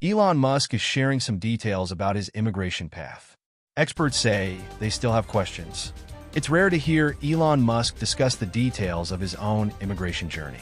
Elon Musk is sharing some details about his immigration path. Experts say they still have questions. It's rare to hear Elon Musk discuss the details of his own immigration journey.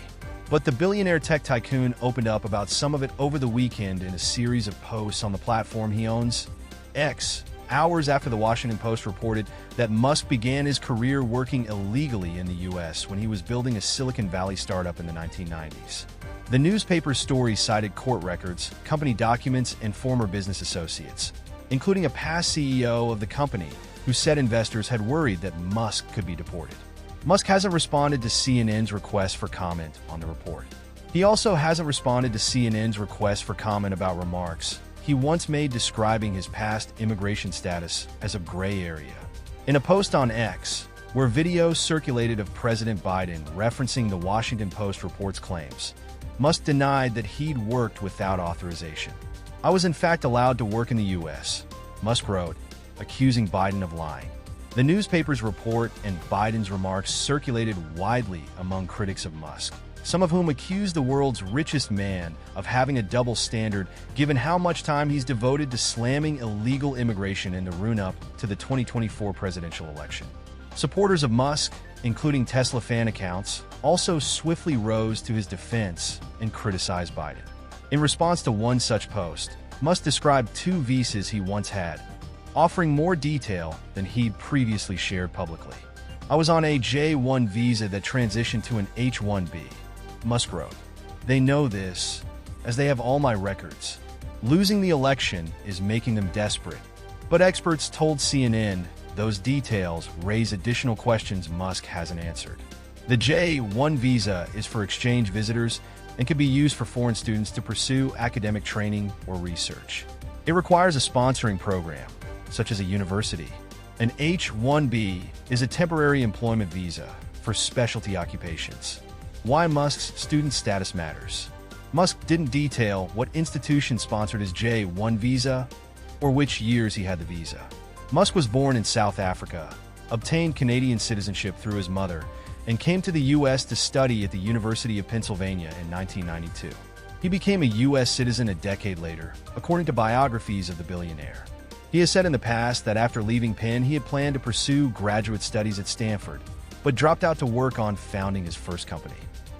But the billionaire tech tycoon opened up about some of it over the weekend in a series of posts on the platform he owns, X, hours after the Washington Post reported that Musk began his career working illegally in the U.S. when he was building a Silicon Valley startup in the 1990s. The newspaper's story cited court records, company documents, and former business associates, including a past CEO of the company who said investors had worried that Musk could be deported. Musk hasn't responded to CNN's request for comment on the report. He also hasn't responded to CNN's request for comment about remarks he once made describing his past immigration status as a gray area. In a post on X, where video circulated of President Biden referencing the Washington Post report's claims, Musk denied that he'd worked without authorization. "I was in fact allowed to work in the U.S., Musk wrote, accusing Biden of lying. The newspaper's report and Biden's remarks circulated widely among critics of Musk, some of whom accused the world's richest man of having a double standard given how much time he's devoted to slamming illegal immigration in the run-up to the 2024 presidential election. Supporters of Musk, including Tesla fan accounts, also swiftly rose to his defense and criticized Biden. In response to one such post, Musk described two visas he once had, offering more detail than he'd previously shared publicly. "I was on a J-1 visa that transitioned to an H-1B," Musk wrote. "They know this, as they have all my records. Losing the election is making them desperate." But experts told CNN those details raise additional questions Musk hasn't answered. The J-1 visa is for exchange visitors and can be used for foreign students to pursue academic training or research. It requires a sponsoring program, such as a university. An H-1B is a temporary employment visa for specialty occupations. Why Musk's student status matters. Musk didn't detail what institution sponsored his J-1 visa or which years he had the visa. Musk was born in South Africa, obtained Canadian citizenship through his mother, and came to the U.S. to study at the University of Pennsylvania in 1992. He became a U.S. citizen a decade later, according to biographies of the billionaire. He has said in the past that after leaving Penn, he had planned to pursue graduate studies at Stanford, but dropped out to work on founding his first company.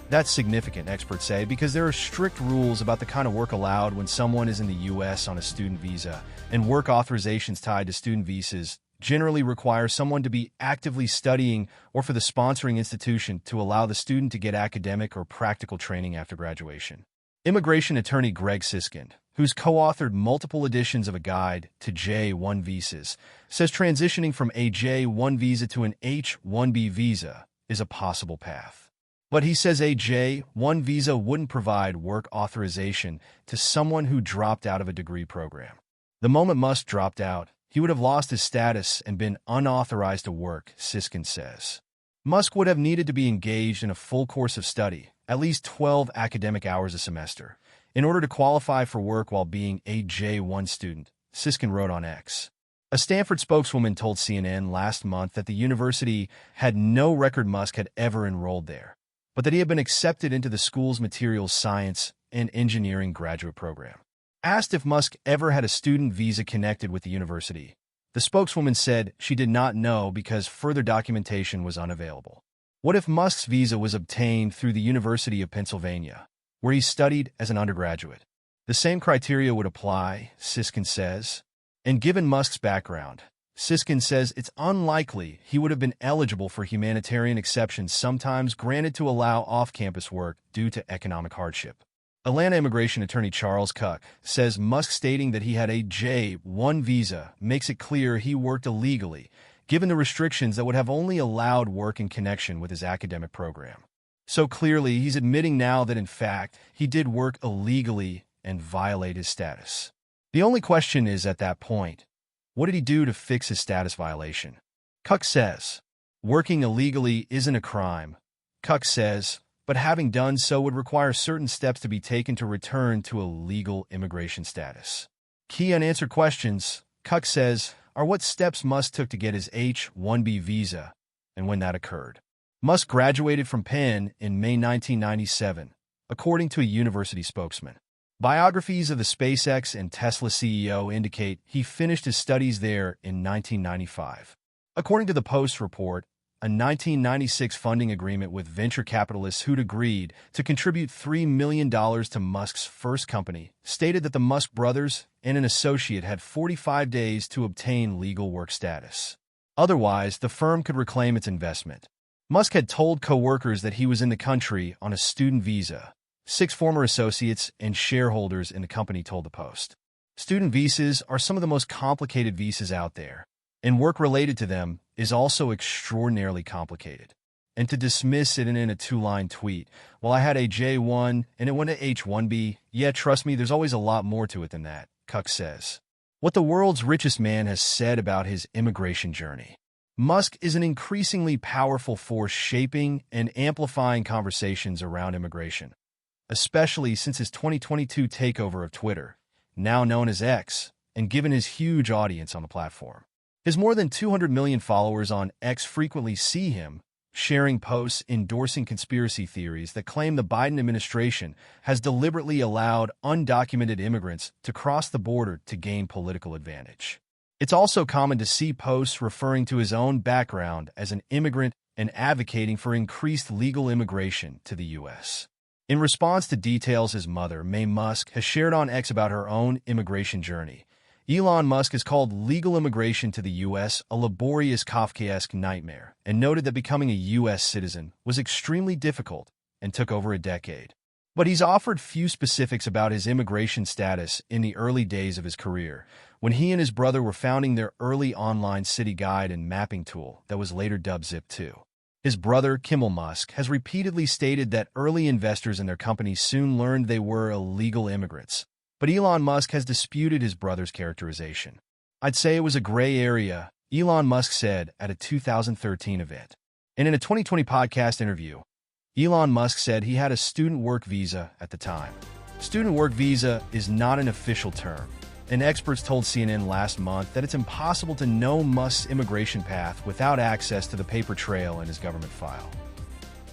That's significant, experts say, because there are strict rules about the kind of work allowed when someone is in the U.S. on a student visa, and work authorizations tied to student visas generally require someone to be actively studying or for the sponsoring institution to allow the student to get academic or practical training after graduation. Immigration attorney Greg Siskind, who's co-authored multiple editions of a guide to J-1 visas, says transitioning from a J-1 visa to an H-1B visa is a possible path. But he says a J-1 visa wouldn't provide work authorization to someone who dropped out of a degree program. The moment Musk dropped out, he would have lost his status and been unauthorized to work, Siskind says. Musk would have needed to be engaged in a full course of study, at least 12 academic hours a semester, in order to qualify for work while being a J-1 student, Siskind wrote on X. A Stanford spokeswoman told CNN last month that the university had no record Musk had ever enrolled there, but that he had been accepted into the school's materials science and engineering graduate program. Asked if Musk ever had a student visa connected with the university, the spokeswoman said she did not know because further documentation was unavailable. What if Musk's visa was obtained through the University of Pennsylvania, where he studied as an undergraduate? The same criteria would apply, Siskind says. And given Musk's background, Siskind says it's unlikely he would have been eligible for humanitarian exceptions sometimes granted to allow off-campus work due to economic hardship. Atlanta immigration attorney Charles Kuck says Musk stating that he had a J-1 visa makes it clear he worked illegally, given the restrictions that would have only allowed work in connection with his academic program. So clearly, he's admitting now that in fact, he did work illegally and violate his status. The only question is, at that point, what did he do to fix his status violation? Kuck says, working illegally isn't a crime. Kuck says, but having done so would require certain steps to be taken to return to a legal immigration status. Key unanswered questions, Kuck says, are what steps Musk took to get his H-1B visa and when that occurred. Musk graduated from Penn in May 1997, according to a university spokesman. Biographies of the SpaceX and Tesla CEO indicate he finished his studies there in 1995. According to the Post report, a 1996 funding agreement with venture capitalists who'd agreed to contribute $3 million to Musk's first company stated that the Musk brothers and an associate had 45 days to obtain legal work status. Otherwise, the firm could reclaim its investment. Musk had told co-workers that he was in the country on a student visa. 6 former associates and shareholders in the company told the Post. Student visas are some of the most complicated visas out there, and work related to them is also extraordinarily complicated. And to dismiss it in a 2-line tweet, well, I had a J1 and it went to H1B, yeah, trust me, there's always a lot more to it than that, Cuck says. What the world's richest man has said about his immigration journey. Musk is an increasingly powerful force shaping and amplifying conversations around immigration, especially since his 2022 takeover of Twitter, now known as X, and given his huge audience on the platform. His more than 200 million followers on X frequently see him sharing posts endorsing conspiracy theories that claim the Biden administration has deliberately allowed undocumented immigrants to cross the border to gain political advantage. It's also common to see posts referring to his own background as an immigrant and advocating for increased legal immigration to the U.S. In response to details his mother, Mae Musk, has shared on X about her own immigration journey, Elon Musk has called legal immigration to the U.S. a laborious Kafkaesque nightmare and noted that becoming a U.S. citizen was extremely difficult and took over a decade. But he's offered few specifics about his immigration status in the early days of his career, when he and his brother were founding their early online city guide and mapping tool that was later dubbed Zip2. His brother, Kimmel Musk, has repeatedly stated that early investors in their company soon learned they were illegal immigrants. But Elon Musk has disputed his brother's characterization. I'd say it was a gray area, Elon Musk said at a 2013 event. And in a 2020 podcast interview, Elon Musk said he had a student work visa at the time. Student work visa is not an official term, and experts told CNN last month that it's impossible to know Musk's immigration path without access to the paper trail in his government file.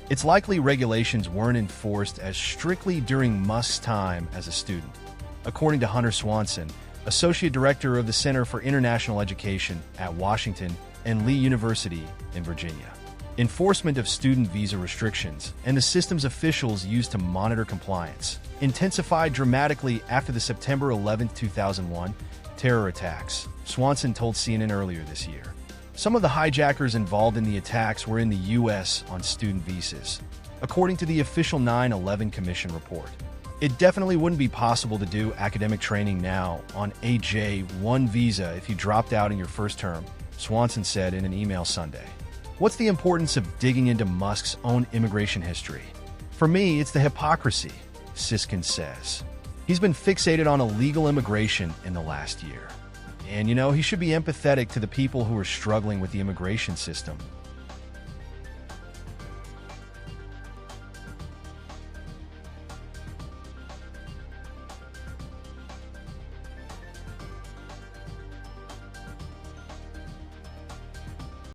It's likely regulations weren't enforced as strictly during Musk's time as a student. According to Hunter Swanson, Associate Director of the Center for International Education at Washington and Lee University in Virginia. Enforcement of student visa restrictions and the systems officials use to monitor compliance intensified dramatically after the September 11, 2001 terror attacks, Swanson told CNN earlier this year. Some of the hijackers involved in the attacks were in the U.S. on student visas, according to the official 9/11 Commission report. It definitely wouldn't be possible to do academic training now on a J1 visa if you dropped out in your first term, Swanson said in an email Sunday. What's the importance of digging into Musk's own immigration history? For me, it's the hypocrisy, Siskin says. He's been fixated on illegal immigration in the last year. And, he should be empathetic to the people who are struggling with the immigration system,